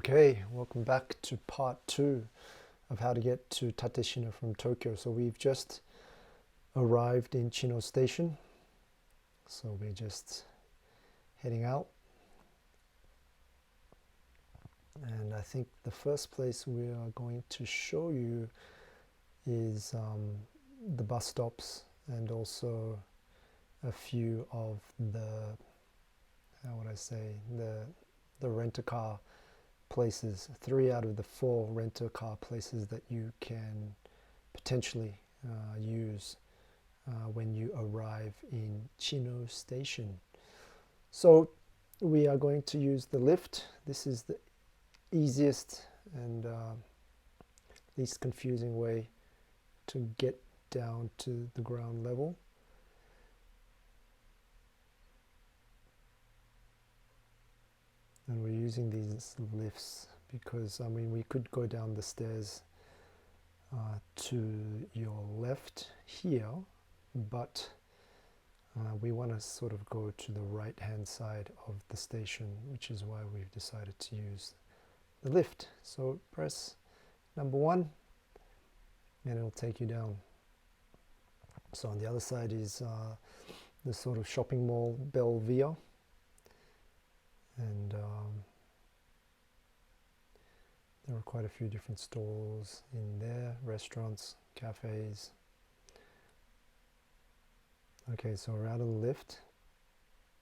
Okay, welcome back to part 2 of how to get to Tateshina from Tokyo. So we've just arrived in Chino Station, so we're just heading out, and I think the first place we are going to show you is the bus stops, and also a few of the, how would I say, the rent-a-car places. 3 out of the 4 rent-a-car places that you can potentially use when you arrive in Chino Station. So we are going to use the lift. This is the easiest and least confusing way to get down to the ground level. And we're using these lifts because, I mean, we could go down the stairs to your left here, but we want to sort of go to the right hand side of the station, which is why we've decided to use the lift. So press number 1 and it'll take you down. So on the other side is the sort of shopping mall Belvia, and there are quite a few different stores in there, restaurants, cafes. Okay, so we're out of the lift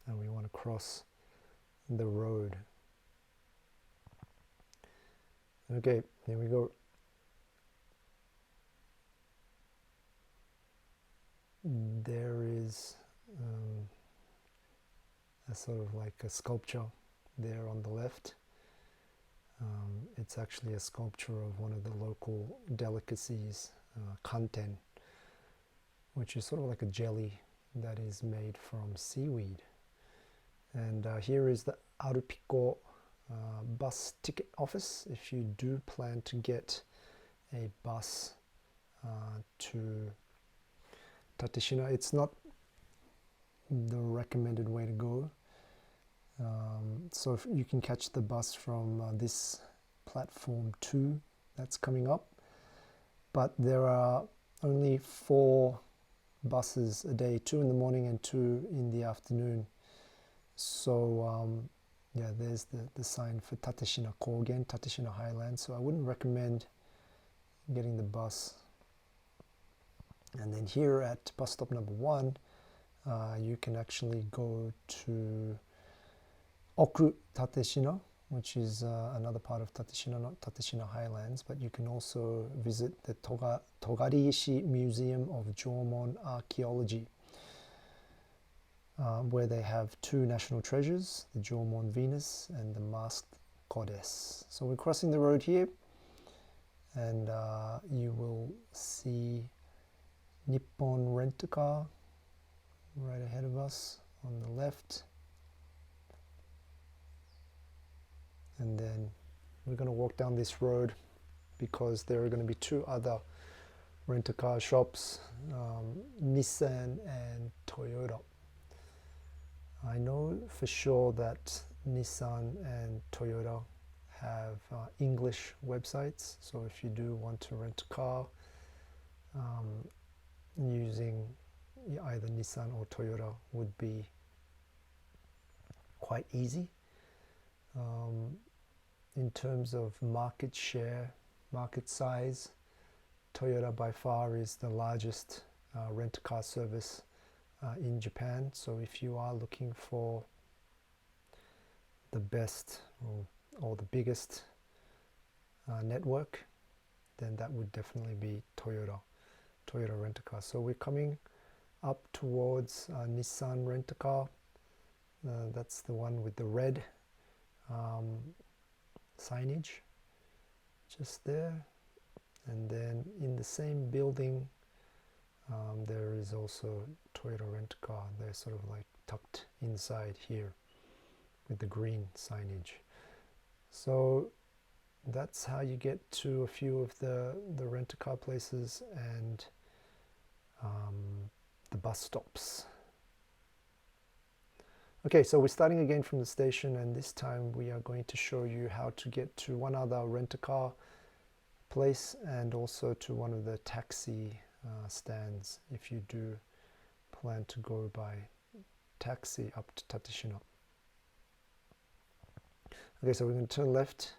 and we want to cross the road. Okay, here we go. There is a sort of like a sculpture there on the left. It's actually a sculpture of one of the local delicacies, kanten, which is sort of like a jelly that is made from seaweed. And here is the Arupiko bus ticket office if you do plan to get a bus to Tateshina. It's not the recommended way to go. So if you can catch the bus from this platform 2 that's coming up, but there are only 4 buses a day, 2 in the morning and 2 in the afternoon. So yeah, there's the sign for Tateshinako again, Tateshina Highlands. So I wouldn't recommend getting the bus. And then here at bus stop number 1, you can actually go to Oku Tateshina, which is another part of Tateshina, not Tateshina Highlands, but you can also visit the Togariishi Museum of Jomon Archaeology, where they have 2 national treasures, the Jomon Venus and the Masked Goddess. So we're crossing the road here, and you will see Nippon Rent-A-Car right ahead of us on the left. And then we're going to walk down this road because there are going to be 2 other rent-a-car shops, Nissan and Toyota. I know for sure that Nissan and Toyota have English websites, so if you do want to rent a car using either Nissan or Toyota would be quite easy. In terms of market share, market size, Toyota by far is the largest rent-a-car service in Japan. So if you are looking for the best or the biggest network, then that would definitely be Toyota Rent-A-Car. So we're coming up towards Nissan Rent-A-Car. That's the one with the red signage just there, and then in the same building there is also Toyota Rent-A-Car. They're sort of like tucked inside here with the green signage. So that's how you get to a few of the rent-a-car places and the bus stops. Okay, so we're starting again from the station, and this time we are going to show you how to get to one other rent-a-car place and also to one of the taxi stands if you do plan to go by taxi up to Tateshina. Okay, so we're going to turn left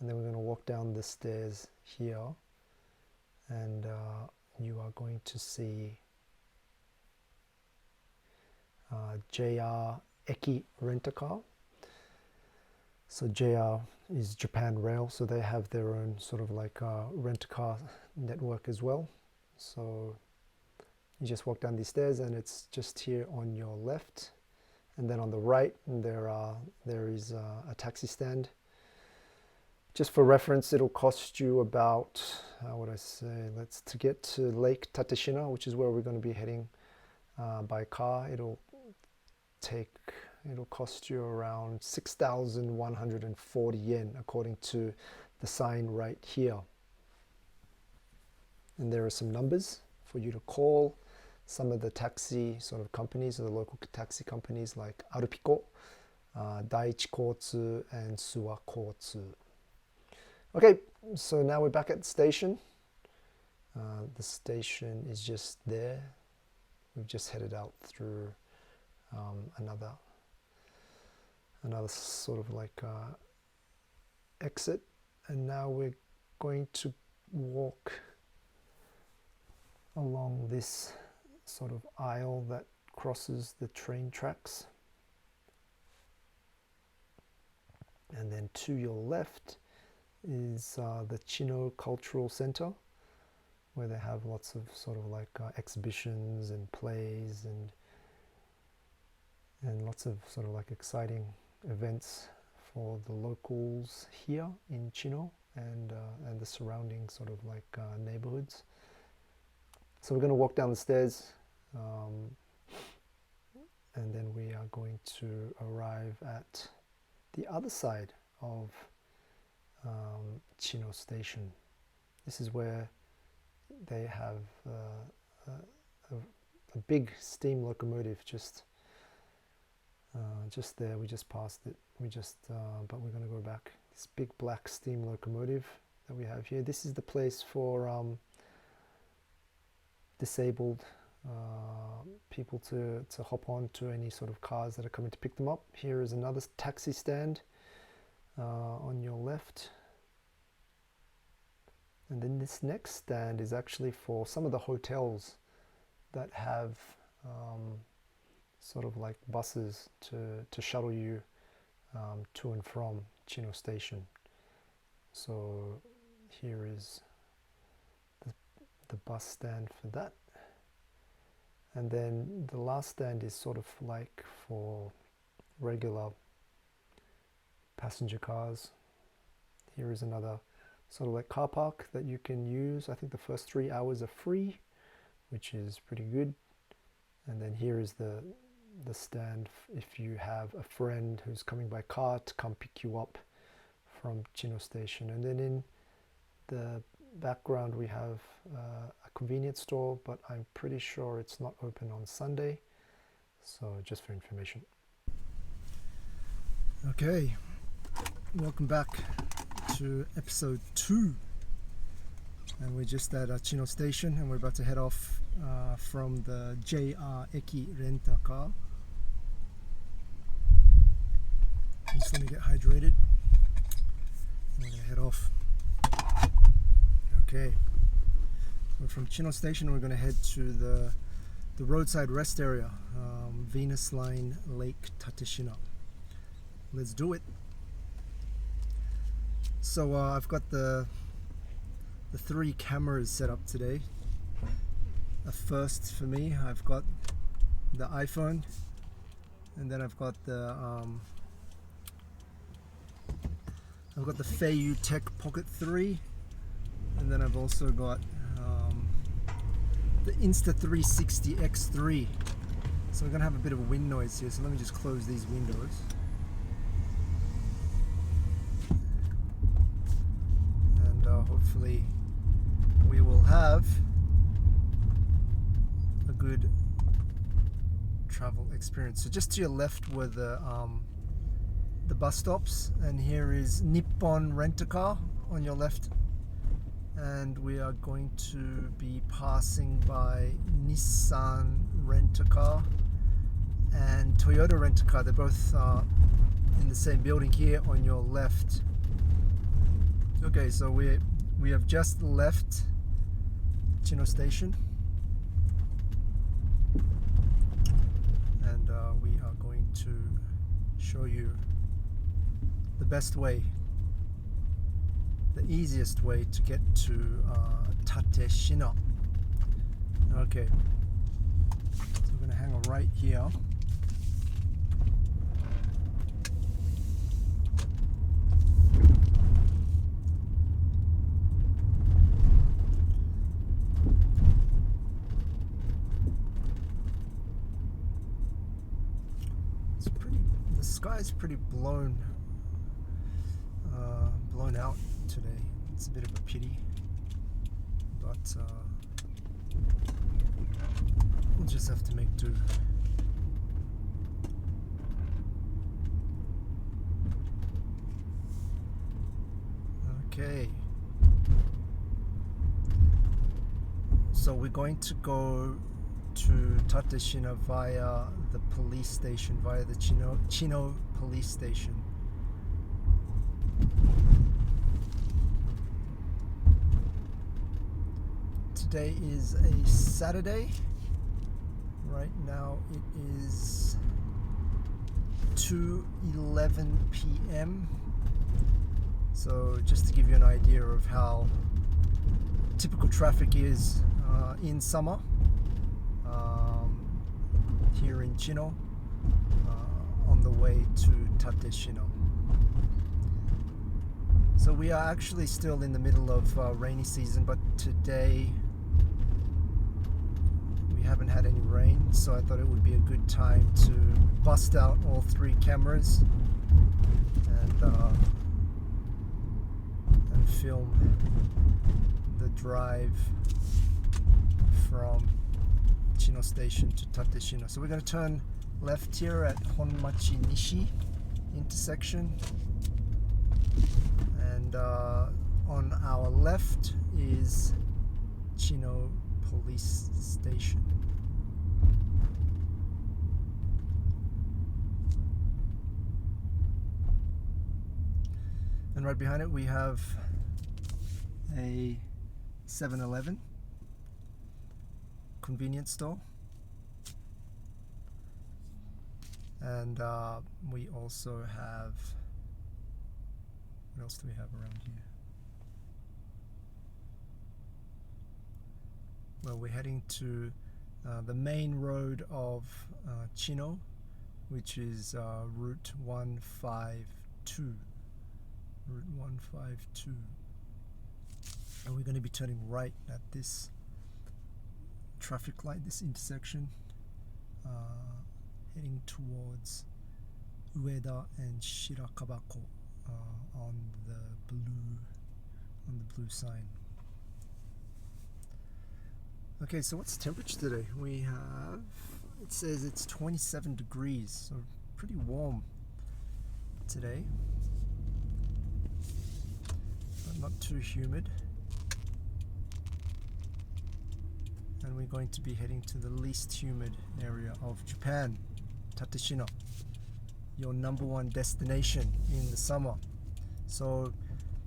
and then we're going to walk down the stairs here, and you are going to see JR Eki Rent-A-Car. So JR is Japan Rail, so they have their own sort of like rent-a-car network as well. So you just walk down these stairs and it's just here on your left, and then on the right there is a taxi stand. Just for reference, it'll cost you about, how would I say, to get to Lake Tateshina, which is where we're going to be heading by car, it'll cost you around 6,140 yen according to the sign right here. And there are some numbers for you to call some of the taxi sort of companies, or the local taxi companies like Arupiko, Daiichi Kotsu and Suwa Kotsu. Okay, so now we're back at the station. The station is just there. We've just headed out through another sort of like exit, and now we're going to walk along this sort of aisle that crosses the train tracks, and then to your left is the Chino Cultural Center, where they have lots of sort of like exhibitions and plays and lots of sort of like exciting events for the locals here in Chino and the surrounding sort of like neighborhoods. So we're going to walk down the stairs, and then we are going to arrive at the other side of Chino Station. This is where they have a big steam locomotive just there. We just passed it. But we're going to go back. This big black steam locomotive that we have here. This is the place for disabled people to hop on to any sort of cars that are coming to pick them up. Here is another taxi stand on your left. And then this next stand is actually for some of the hotels that have sort of like buses to shuttle you to and from Chino Station. So here is the bus stand for that. And then the last stand is sort of like for regular passenger cars. Here is another sort of like car park that you can use. I think the first 3 hours are free, which is pretty good. And then here is the stand if you have a friend who's coming by car to come pick you up from Chino Station. And then in the background we have a convenience store, but I'm pretty sure it's not open on Sunday, so just for information. Okay, welcome back to episode 2, and we're just at Chino Station and we're about to head off from the JR Eki Rent-A-Car. Just let me get hydrated and we're gonna head off. Okay, so from Chino Station we're gonna head to the Roadside Rest Area, Venus Line Lake Tateshina. Let's do it. So I've got the 3 cameras set up today. A first for me, I've got the iPhone, and then I've got the Feiyu Tech Pocket 3, and then I've also got the Insta360 X3. So we're gonna have a bit of a wind noise here, so let me just close these windows. And hopefully we will have a good travel experience. So just to your left were the bus stops, and here is Nippon Rent-A-Car on your left, and we are going to be passing by Nissan Rent-A-Car and Toyota Rent-A-Car. They're both in the same building here on your left. Okay, so we have just left Chino Station, and we are going to show you the best way, the easiest way to get to Tateshina. Okay, so we're going to hang on right here. The sky's pretty blown out today. It's a bit of a pity, but we'll just have to make do. Okay, so we're going to go to Tateshina via the police station, via the Chino Police Station. Today is a Saturday. Right now it is 2:11 p.m. So just to give you an idea of how typical traffic is in summer here in Chino on the way to Tateshina. So we are actually still in the middle of rainy season, but today we haven't had any rain, so I thought it would be a good time to bust out all 3 cameras and film the drive from Chino Station to Tateshina. So we're going to turn left here at Honmachi Nishi intersection, and on our left is Chino Police Station. And right behind it we have a 7-Eleven convenience store, and we also have, what else do we have around here? Well, we're heading to the main road of Chino, which is Route 152. Route 152. And we're going to be turning right at this traffic light, this intersection, heading towards Ueda and Shirakabako on the blue sign. Okay, so what's the temperature today? We have, it says it's 27 degrees, so pretty warm today, but not too humid. And we're going to be heading to the least humid area of Japan, Tateshina, your #1 destination in the summer. So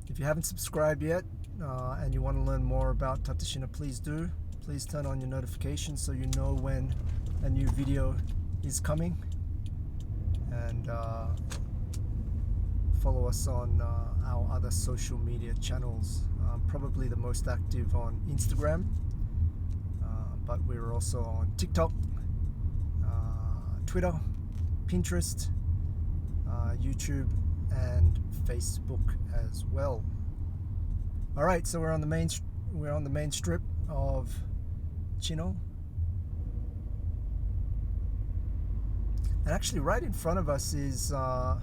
if you haven't subscribed yet and you want to learn more about Tateshina, please do. Please turn on your notifications so you know when a new video is coming, and follow us on our other social media channels. Probably the most active on Instagram, but we're also on TikTok, Twitter, Pinterest, YouTube, and Facebook as well. All right, so we're on the main strip of Chino, and actually right in front of us is the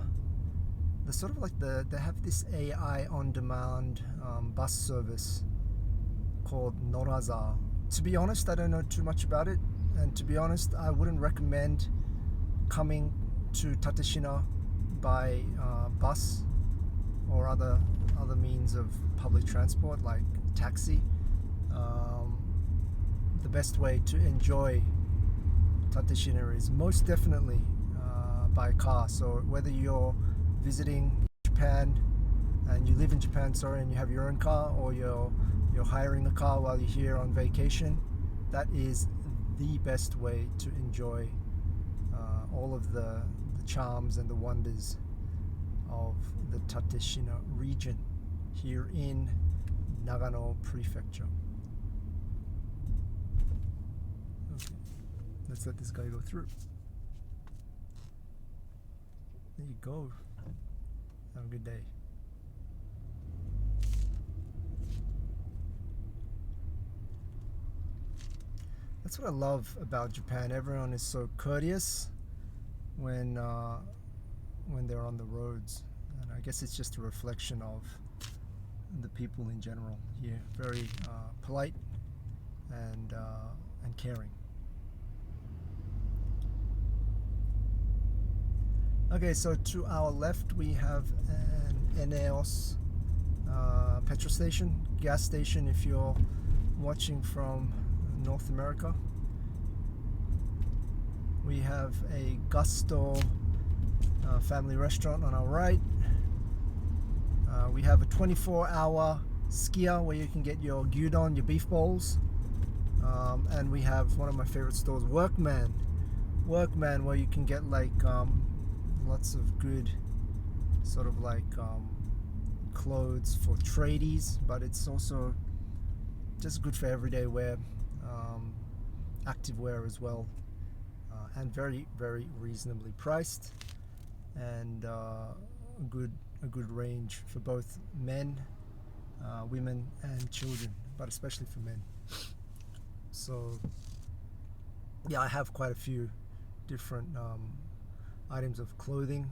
sort of like they have this AI on-demand bus service called Noraza. To be honest, I don't know too much about it, and to be honest, I wouldn't recommend coming to Tateshina by bus or other means of public transport like taxi, the best way to enjoy Tateshina is most definitely by car. So whether you're visiting Japan and you live in Japan, and you have your own car, or you're hiring a car while you're here on vacation, that is the best way to enjoy all of the charms and the wonders of the Tateshina region here in Nagano Prefecture. Okay, let's let this guy go through. There you go. Have a good day. That's what I love about Japan. Everyone is so courteous when they're on the roads, and I guess it's just a reflection of the people in general here. Very polite and caring. Okay, so to our left we have an Eneos petrol station, gas station if you're watching from North America. We have a Gusto family restaurant on our right. We have a 24-hour skier where you can get your gyudon, your beef bowls. And we have one of my favorite stores, Workman, where you can get like lots of good sort of like clothes for tradies, but it's also just good for everyday wear, active wear as well, and very, very reasonably priced, and a good range for both men, women and children, but especially for men. So yeah, I have quite a few different items of clothing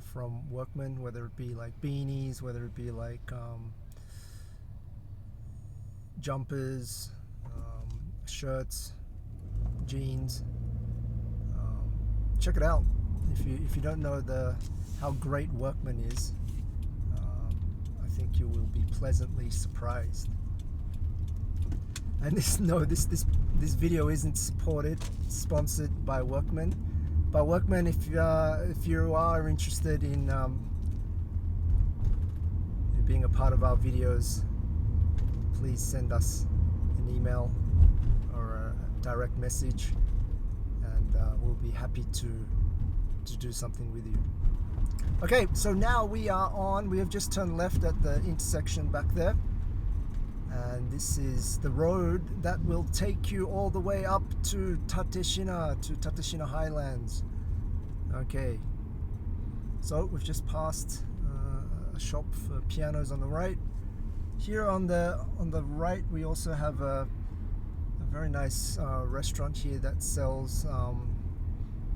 from Workman, whether it be like beanies, whether it be like jumpers, shirts, jeans. Check it out if you don't know how great Workman is. I think you will be pleasantly surprised. And this video isn't sponsored by Workman. But Workman, if you are interested in being a part of our videos, please send us an email or a direct message, and we'll be happy to do something with you. Okay, so now we have just turned left at the intersection back there, and this is the road that will take you all the way up to Tateshina Highlands. Okay, so we've just passed a shop for pianos on the right. Here on the right we also have a very nice restaurant here that sells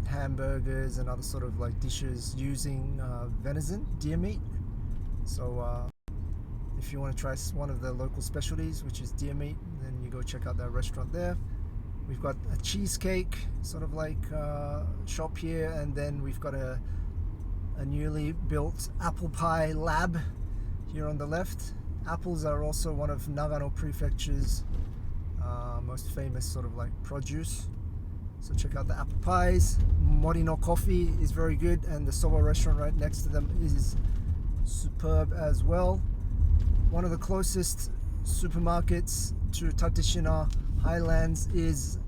hamburgers and other sort of like dishes using venison, deer meat. So if you want to try one of the local specialties, which is deer meat, then you go check out that restaurant there. We've got a cheesecake sort of like shop here, and then we've got a newly built apple pie lab here on the left. Apples are also one of Nagano Prefecture's most famous sort of like produce. So check out the apple pies. Morino coffee is very good, and the soba restaurant right next to them is superb as well. One of the closest supermarkets to Tateshina Highlands is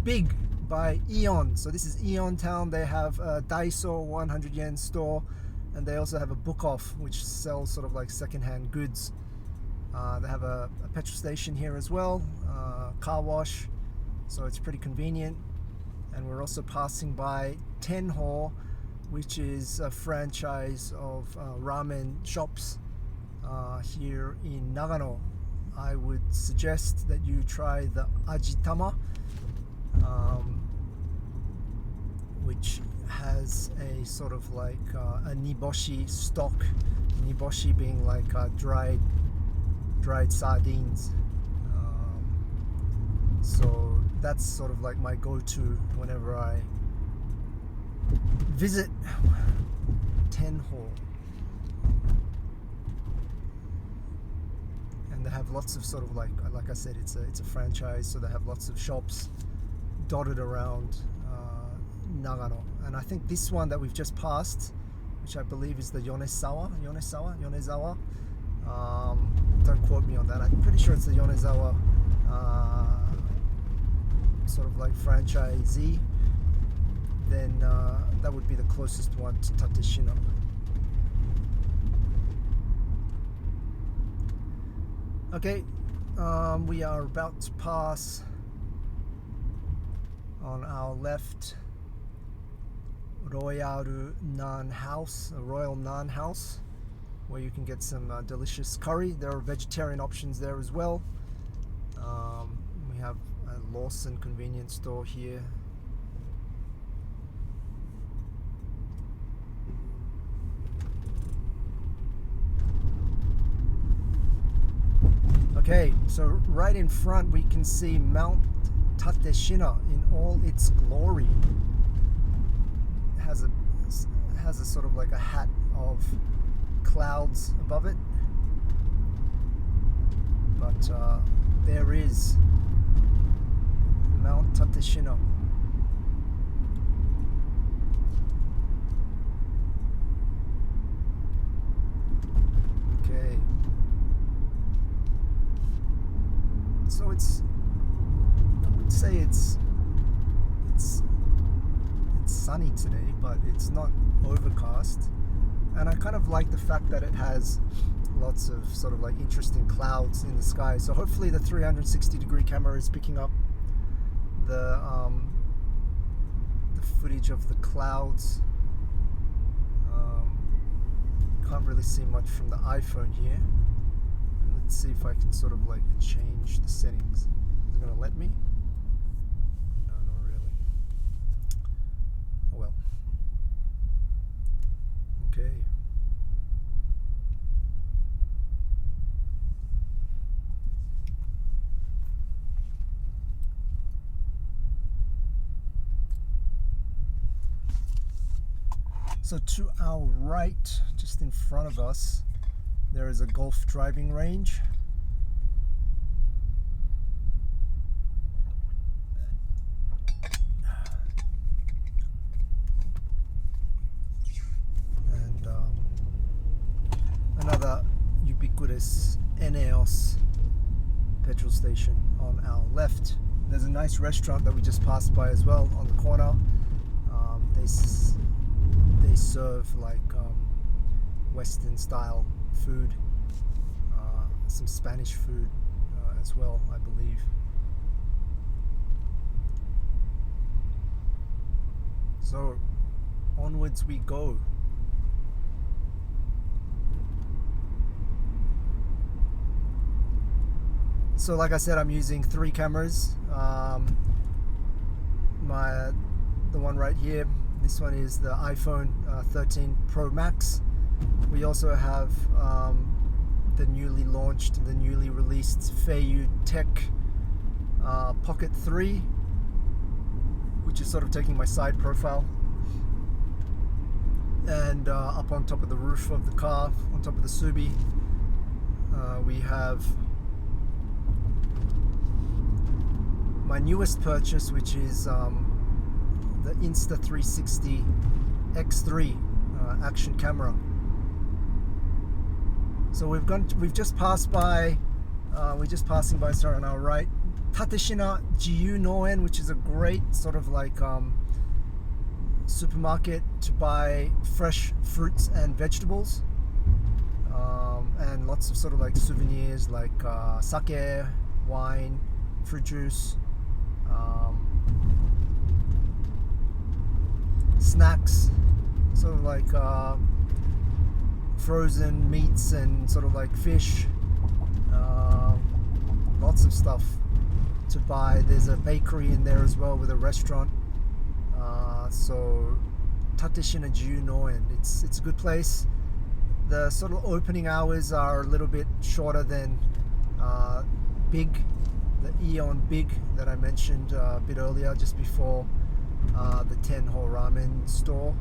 Big by Aeon. So this is Aeon Town. They have a Daiso 100 yen store, and they also have a Book Off, which sells sort of like secondhand goods. They have a petrol station here as well, car wash, so it's pretty convenient. And we're also passing by Tenho, which is a franchise of ramen shops here in Nagano. I would suggest that you try the Ajitama, which has a sort of like a niboshi stock, niboshi being like dried sardines. So that's sort of like my go-to whenever I visit 10 Hall. And they have lots of sort of like I said, it's a franchise, so they have lots of shops dotted around Nagano. And I think this one that we've just passed, which I believe is the Yonezawa. Don't quote me on that. I'm pretty sure it's the Yonezawa sort of like franchisee. Then that would be the closest one to Tateshina. Okay, we are about to pass on our left Royal Naan House, a Royal Naan House, where you can get some delicious curry. There are vegetarian options there as well. We have a Lawson convenience store here. Okay, so right in front we can see Mount Tateshina in all its glory. It has a sort of like a hat of clouds above it, but there is Mount Tateshina. Okay, so I would say it's sunny today, but it's not overcast. And I kind of like the fact that it has lots of sort of like interesting clouds in the sky. So hopefully the 360-degree camera is picking up the footage of the clouds. Can't really see much from the iPhone here. And let's see if I can sort of like change the settings. Is it gonna let me? No, not really. Oh well. Okay. So to our right, just in front of us, there is a golf driving range. And another ubiquitous Eneos petrol station on our left. There's a nice restaurant that we just passed by as well on the corner. They serve like Western style food, some Spanish food as well, I believe. So onwards we go. So like I said, I'm using 3 cameras. The one right here, this one is the iPhone 13 Pro Max. We also have the newly released Feiyu Tech Pocket 3, which is sort of taking my side profile. And up on top of the roof of the car, on top of the Subi, we have my newest purchase, which is the Insta360 X3 action camera. So we've just passed by, we're just passing by, sorry, on our right, Tateshina Jiyu Noen, which is a great sort of like supermarket to buy fresh fruits and vegetables, and lots of sort of like souvenirs like sake, wine, fruit juice, snacks, sort of like frozen meats and sort of like fish, lots of stuff to buy. There's a bakery in there as well with a restaurant. So Tateshina Jiyu Noen, it's a good place. The sort of opening hours are a little bit shorter than the Eon Big that I mentioned a bit earlier, just before the Tenho ramen store.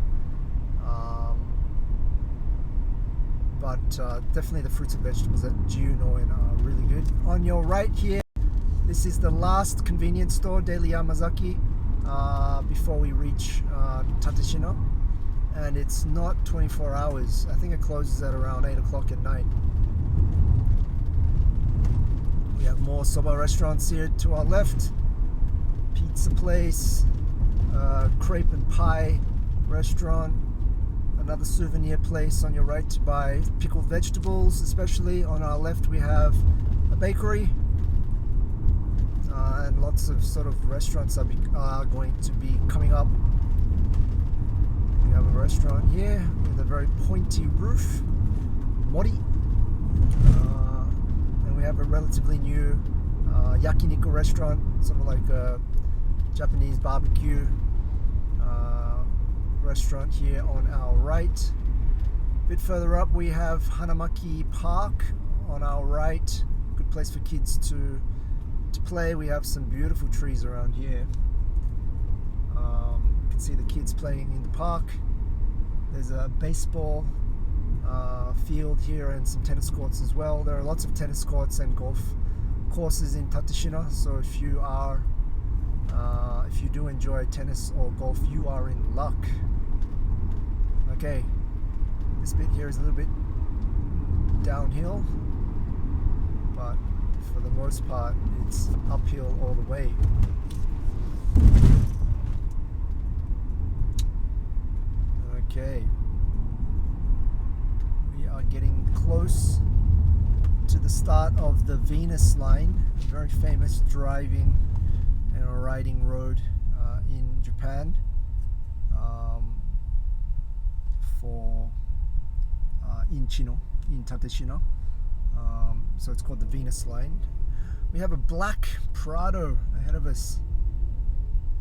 But definitely the fruits and vegetables at Junoin are really good. On your right here, this is the last convenience store, Daily Yamazaki, before we reach Tateshina. And it's not 24 hours. I think it closes at around 8 o'clock at night. We have more soba restaurants here to our left. Pizza place, crepe and pie restaurant, another souvenir place on your right to buy pickled vegetables, especially. On our left we have a bakery, and lots of sort of restaurants are going to be coming up. We have a restaurant here with a very pointy roof, Mori, and we have a relatively new yakiniku restaurant, sort of like a Japanese barbecue restaurant here on our right. A bit further up we have Hanamaki Park on our right. Good place for kids to play. We have some beautiful trees around here. You can see the kids playing in the park. There's a baseball field here and some tennis courts as well. There are lots of tennis courts and golf courses in Tateshina, so if you do enjoy tennis or golf, you are in luck. Okay, this bit here is a little bit downhill, but for the most part it's uphill all the way. Okay, we are getting close to the start of the Venus Line, a very famous driving and riding road in Japan, in Chino, in Tateshina. So it's called the Venus Line. We have a black Prado ahead of us.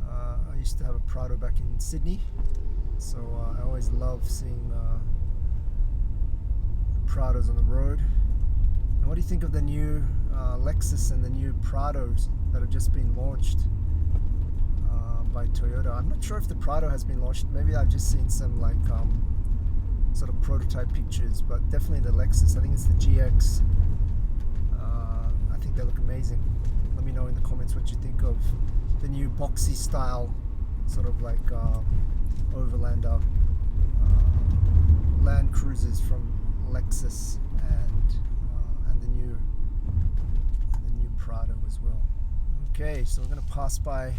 I used to have a Prado back in Sydney, so I always love seeing Prados on the road. And what do you think of the new Lexus and the new Prados that have just been launched by Toyota? I'm not sure if the Prado has been launched. Maybe I've just seen some like sort of prototype pictures, but definitely the Lexus. I think it's the GX. I think they look amazing. Let me know in the comments what you think of the new boxy style, sort of like Overlander Land Cruisers from Lexus, and the new Prado as well. Okay, so we're going to pass by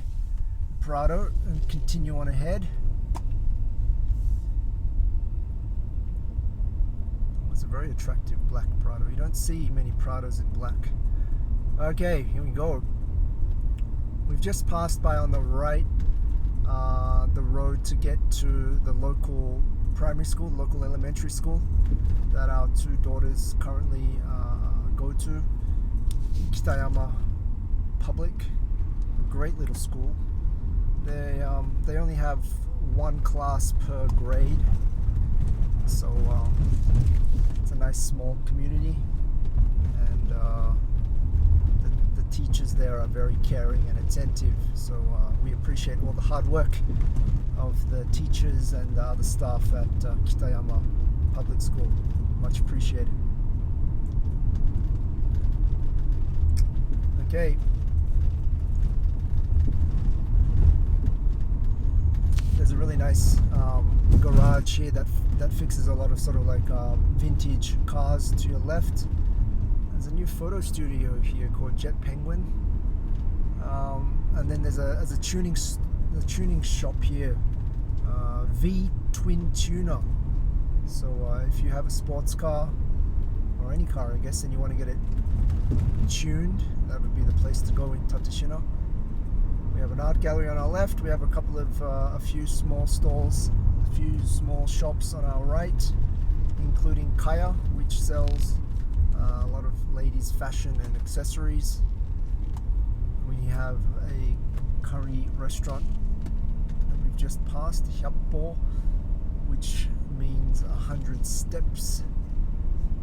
Prado and continue on ahead. It's a very attractive black Prado. You don't see many Prados in black. Okay, here we go. We've just passed by on the right the road to get to the local primary school, local elementary school that our two daughters currently go to. Kitayama Public, a great little school. They only have one class per grade, so it's a nice small community, and the teachers there are very caring and attentive, so we appreciate all the hard work of the teachers and the other staff at Kitayama Public School. Much appreciated. Okay. There's a really nice garage here that fixes a lot of sort of like vintage cars to your left. There's a new photo studio here called Jet Penguin, and then there's a tuning shop here, V Twin Tuner. So if you have a sports car or any car, I guess, and you want to get it tuned, that would be the place to go in Tateshina. We have an art gallery on our left. We have a couple of a few small stalls, a few small shops on our right, including Kaya, which sells a lot of ladies' fashion and accessories. We have a curry restaurant that we've just passed, Hyappo, which means 100 steps,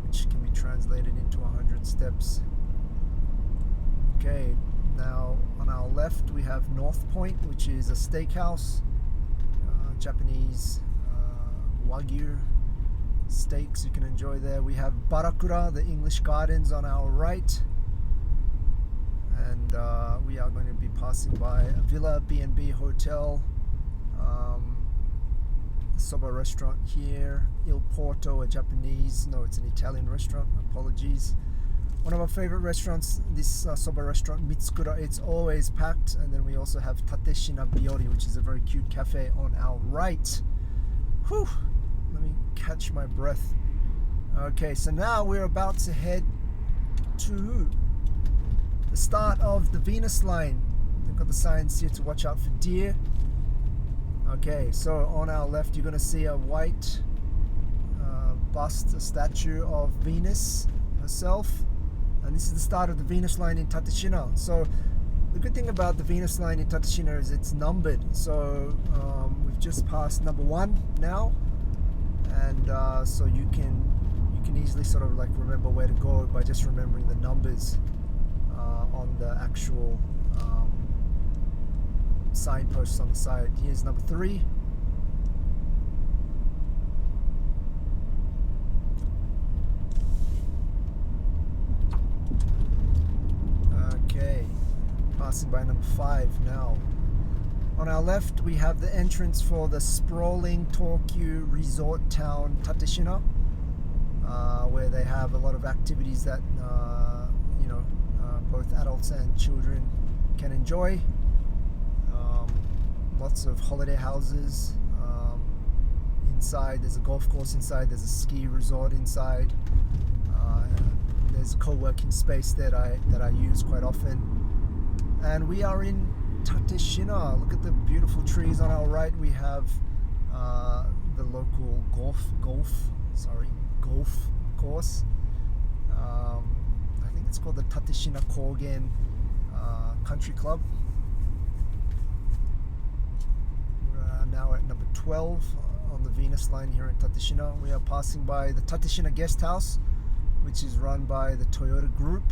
which can be translated into 100 steps. Okay, now on our left we have North Point, which is a steakhouse Japanese Wagyu steaks you can enjoy there. We have Barakura, the English Gardens, on our right, and we are going to be passing by a Villa B&B Hotel, Soba restaurant here, Il Porto, a Japanese, no, it's an Italian restaurant, apologies. One of our favorite restaurants, this soba restaurant, Mitsukura, it's always packed. And then we also have Tateshina Biori, which is a very cute cafe on our right. Whew, let me catch my breath. Okay, so now we're about to head to the start of the Venus Line. They've got the signs here to watch out for deer. Okay, so on our left you're going to see a white bust, a statue of Venus herself. And this is the start of the Venus Line in Tateshina. So the good thing about the Venus Line in Tateshina is it's numbered. So we've just passed number 1 now, and so you can easily sort of like remember where to go by just remembering the numbers on the actual signposts on the side. Here's number 3. Okay, passing by number 5 now. On our left we have the entrance for the sprawling Tokyu resort town Tateshina, where they have a lot of activities that both adults and children can enjoy. Lots of holiday houses. Inside there's a golf course inside, there's a ski resort inside. There's a co-working space that I use quite often. And we are in Tateshina. Look at the beautiful trees on our right. We have the local golf course. I think it's called the Tateshina Kogen Country Club. We're now at number 12 on the Venus Line here in Tateshina. We are passing by the Tateshina Guest House, which is run by the Toyota Group.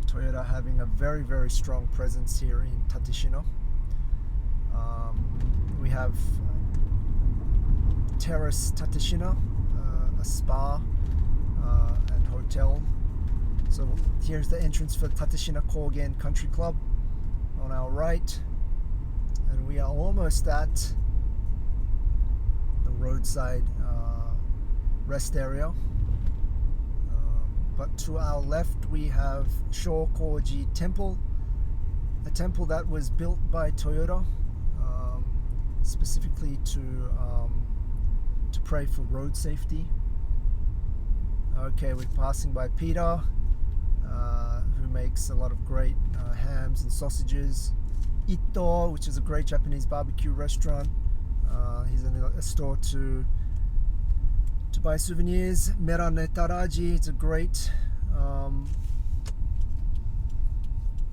Toyota having a very, very strong presence here in Tateshina. We have Terrace Tateshina, a spa and hotel. So here's the entrance for Tateshina Kogen Country Club on our right. And we are almost at the Roadside Rest Area. But to our left we have Shokoji Temple, a temple that was built by Toyota specifically to pray for road safety. Okay, we're passing by Peter, who makes a lot of great hams and sausages. Ito, which is a great Japanese barbecue restaurant. He's in a store to buy souvenirs. Meranetaraji, it's a great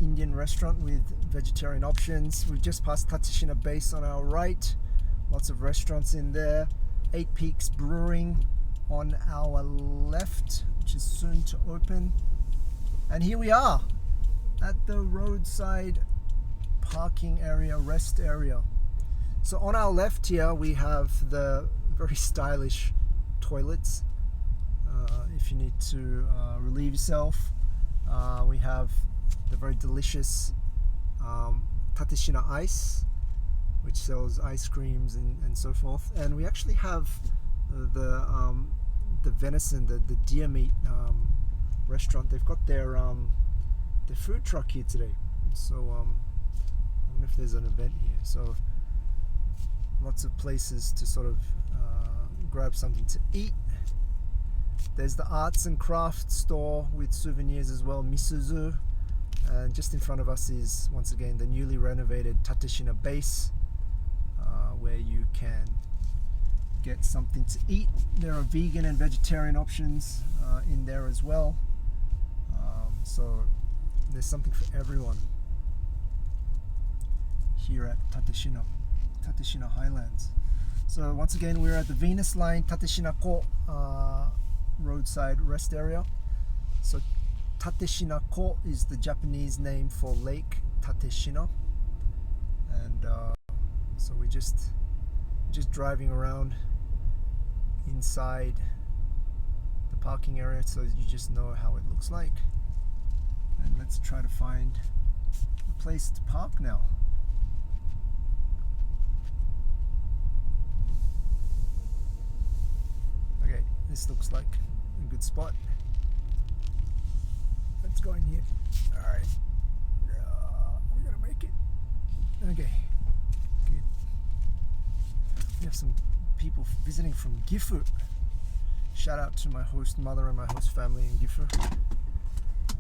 Indian restaurant with vegetarian options. We've just passed Tateshina Base on our right. Lots of restaurants in there. 8 Peaks Brewing on our left, which is soon to open. And here we are at the roadside parking area, rest area. So on our left here we have the very stylish toilets if you need to relieve yourself. We have the very delicious Tateshina Ice, which sells ice creams and so forth. And we actually have the venison, the deer meat restaurant. They've got their food truck here today. So I wonder if there's an event here. So lots of places to sort of grab something to eat. There's the arts and crafts store with souvenirs as well, Misuzu. And just in front of us is once again the newly renovated Tateshina Base, where you can get something to eat. There are vegan and vegetarian options in there as well. So there's something for everyone here at Tateshina Highlands. So once again we're at the Venus Line Tateshinako roadside rest area. So Tateshinako is the Japanese name for Lake Tateshina, and So we're just driving around inside the parking area, so you just know how it looks like. And let's try to find a place to park now. Okay, this looks like a good spot. Let's go in here. Alright. We're gonna make it. Okay. Good. We have some people visiting from Gifu. Shout out to my host mother and my host family in Gifu.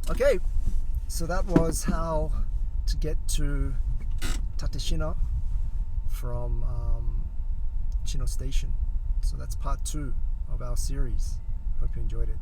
Okay, so that was how to get to Tateshina from Chino Station. So that's part 2 of our series. Hope you enjoyed it.